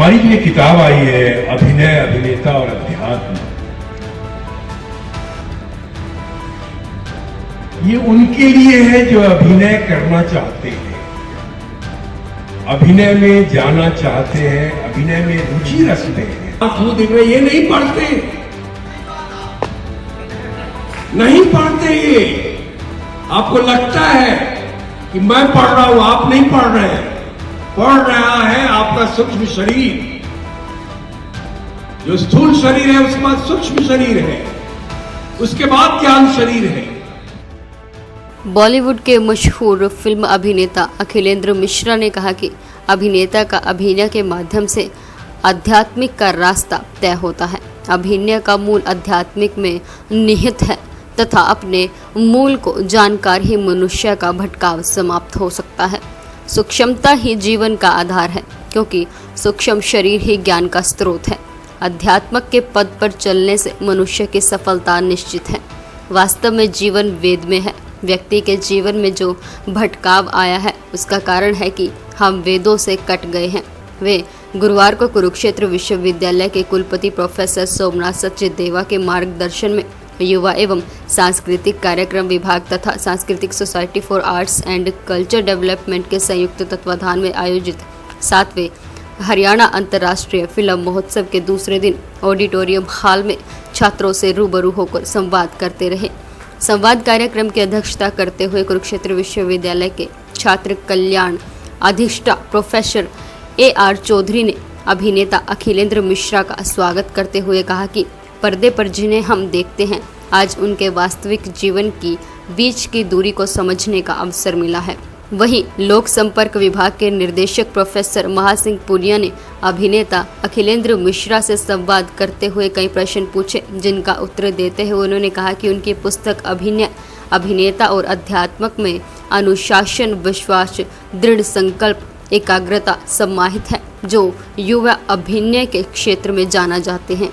हमारी जो ये किताब आई है अभिनय, अभिनेता और अध्यात्म, ये उनके लिए है जो अभिनय करना चाहते हैं, अभिनय में जाना चाहते हैं, अभिनय में रुचि रखते हैं। खुद में ये नहीं पढ़ते, नहीं पढ़ते। ये आपको लगता है कि मैं पढ़ रहा हूं, आप नहीं पढ़ रहे हैं। पढ़ रहा है आपका सूक्ष्म शरीर। जो स्थूल शरीर है उसके बाद सूक्ष्म शरीर है, उसके बाद ज्ञान शरीर है। बॉलीवुड के मशहूर फिल्म अभिनेता अखिलेंद्र मिश्रा ने कहा कि अभिनेता का अभिनय के माध्यम से आध्यात्मिक का रास्ता तय होता है। अभिनय का मूल आध्यात्मिक में निहित है तथा अपने मूल को जानकर ही मनुष्य का भटकाव समाप्त हो सकता है। सूक्ष्मता ही जीवन का आधार है, क्योंकि सूक्ष्म शरीर ही ज्ञान का स्रोत है। अध्यात्म के पद पर चलने से मनुष्य की सफलता निश्चित है। वास्तव में जीवन वेद में है। व्यक्ति के जीवन में जो भटकाव आया है उसका कारण है कि हम वेदों से कट गए हैं। वे गुरुवार को कुरुक्षेत्र विश्वविद्यालय के कुलपति प्रोफेसर सोमनाथ सचदेवा के मार्गदर्शन में युवा एवं सांस्कृतिक कार्यक्रम विभाग तथा सांस्कृतिक society for arts and culture development के संयुक्त तत्वाधान में आयोजित 7वें हरियाणा अंतर्राष्ट्रीय फिल्म महोत्सव के दूसरे दिन ऑडिटोरियम हॉल में छात्रों से रूबरू होकर संवाद करते रहे। संवाद कार्यक्रम की अध्यक्षता करते हुए कुरुक्षेत्र विश्वविद्यालय के छात्र कल्याण अधिष्ठा प्रोफेसर AR चौधरी ने अभिनेता अखिलेंद्र मिश्रा का स्वागत करते हुए कहा कि पर्दे पर जिन्हें हम देखते हैं, आज उनके वास्तविक जीवन की बीच की दूरी को समझने का अवसर मिला है। वहीं लोक संपर्क विभाग के निर्देशक प्रोफेसर महासिंह पुनिया ने अभिनेता अखिलेंद्र मिश्रा से संवाद करते हुए कई प्रश्न पूछे, जिनका उत्तर देते हुए उन्होंने कहा कि उनकी पुस्तक अभिनय, अभिनेता और अध्यात्मक में अनुशासन, विश्वास, दृढ़ संकल्प, एकाग्रता समाहित है, जो युवा अभिनय के क्षेत्र में जाना जाते हैं।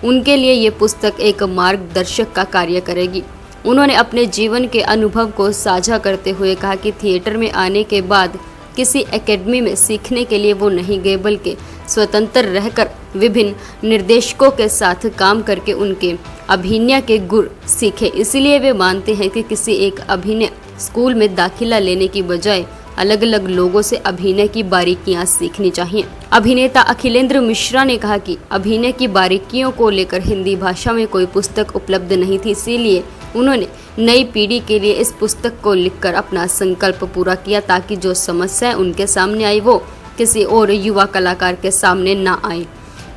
उनके लिए ये पुस्तक एक मार्गदर्शक का कार्य करेगी। उन्होंने अपने जीवन के अनुभव को साझा करते हुए कहा कि थिएटर में आने के बाद किसी एकेडमी में सीखने के लिए वो नहीं गए, बल्कि स्वतंत्र रहकर विभिन्न निर्देशकों के साथ काम करके उनके अभिनय के गुर सीखे। इसलिए वे मानते हैं कि किसी एक अभिनय स्कूल में दाखिला लेने की बजाय अलग अलग लोगों से अभिनय की बारीकियां सीखनी चाहिए। अभिनेता अखिलेंद्र मिश्रा ने कहा कि अभिनय की बारीकियों को लेकर हिंदी भाषा में कोई पुस्तक उपलब्ध नहीं थी, इसीलिए उन्होंने नई पीढ़ी के लिए इस पुस्तक को लिखकर अपना संकल्प पूरा किया, ताकि जो समस्याएं उनके सामने आई वो किसी और युवा कलाकार के सामने ना आए।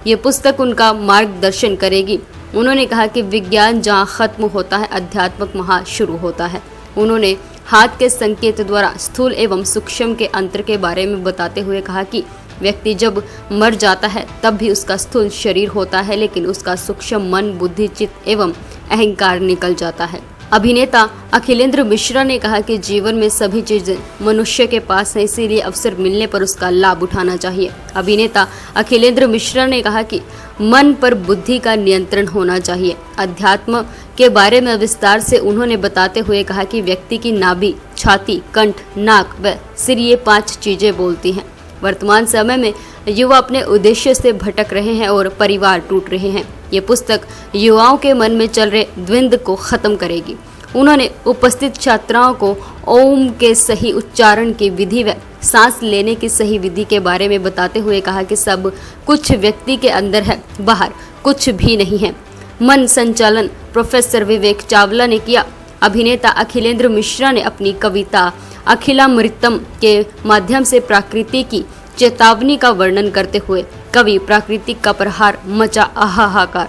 ये पुस्तक उनका मार्गदर्शन करेगी। उन्होंने कहा कि विज्ञान जहाँ खत्म होता है, अध्यात्मक वहाँ शुरू होता है। उन्होंने हाथ के संकेत द्वारा स्थूल एवं सूक्ष्म के अंतर के बारे में बताते हुए कहा कि व्यक्ति जब मर जाता है तब भी उसका स्थूल शरीर होता है, लेकिन उसका सूक्ष्म मन, बुद्धि, चित्त एवं अहंकार निकल जाता है। अभिनेता अखिलेंद्र मिश्रा ने कहा कि जीवन में सभी चीजें मनुष्य के पास है, इसीलिए अवसर मिलने पर उसका लाभ उठाना चाहिए। अभिनेता अखिलेंद्र मिश्रा ने कहा कि मन पर बुद्धि का नियंत्रण होना चाहिए। अध्यात्म के बारे में विस्तार से उन्होंने बताते हुए कहा कि व्यक्ति की नाभि, छाती, कंठ, नाक व सिर, ये 5 चीजें बोलती हैं। वर्तमान समय में युवा अपने उद्देश्य से भटक रहे हैं और परिवार टूट रहे हैं। ये पुस्तक युवाओं के मन में चल रहे द्वंद्व को खत्म करेगी। उन्होंने उपस्थित छात्राओं को ओम के सही उच्चारण की विधि व सांस लेने की सही विधि के बारे में बताते हुए कहा कि सब कुछ व्यक्ति के अंदर है, बाहर कुछ भी नहीं है। मन संचालन प्रोफेसर विवेक चावला ने किया। अभिनेता अखिलेंद्र मिश्रा ने अपनी कविता अखिलामृतम के माध्यम से प्रकृति की चेतावनी का वर्णन करते हुए कवि प्राकृतिक का प्रहार मचा हाहाकार,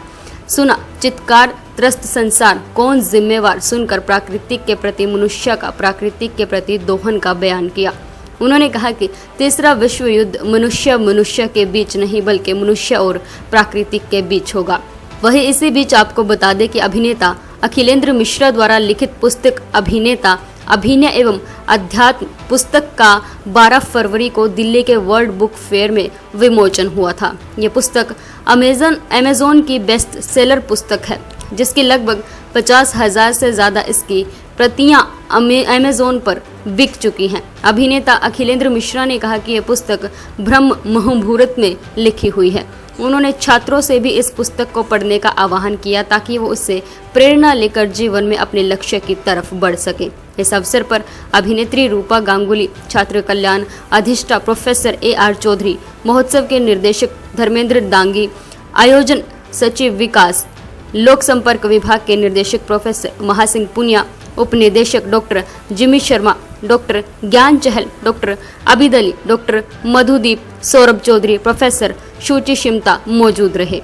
सुना चित्कार त्रस्त संसार, कौन जिम्मेवार, सुनकर प्राकृतिक के प्रति मनुष्य का प्राकृतिक के प्रति दोहन का बयान किया। उन्होंने कहा कि तीसरा विश्व युद्ध मनुष्य के बीच नहीं, बल्कि मनुष्य और प्राकृतिक के बीच होगा। वही इसी बीच आपको बता दें कि अभिनेता अखिलेंद्र मिश्रा द्वारा लिखित पुस्तक अभिनेता, अभिनय एवं अध्यात्म पुस्तक का 12 फरवरी को दिल्ली के वर्ल्ड बुक फेयर में विमोचन हुआ था। ये पुस्तक अमेज़न की बेस्ट सेलर पुस्तक है। जिसकी लगभग 50,000 से ज़्यादा इसकी प्रतियां अमेज़न पर बिक चुकी हैं। अभिनेता अखिलेंद्र मिश्रा ने कहा कि यह पुस्तक ब्रह्म मुहूर्त में लिखी हुई है। उन्होंने छात्रों से भी इस पुस्तक को पढ़ने का आह्वान किया ताकि वो उससे प्रेरणा लेकर जीवन में अपने लक्ष्य की तरफ बढ़ सके। इस अवसर पर अभिनेत्री रूपा गांगुली, छात्र कल्याण अधिष्ठा प्रोफेसर AR चौधरी, महोत्सव के निर्देशक धर्मेंद्र दांगी, आयोजन सचिव विकास, लोक संपर्क विभाग के निर्देशक प्रोफेसर महासिंह पुनिया, उप निदेशक doctor Jimmy Sharma, doctor Gyan Chahal, doctor Abid Ali, doctor Madhudeep, Saurabh Chaudhary, professor Shuchi Shimta मौजूद रहे।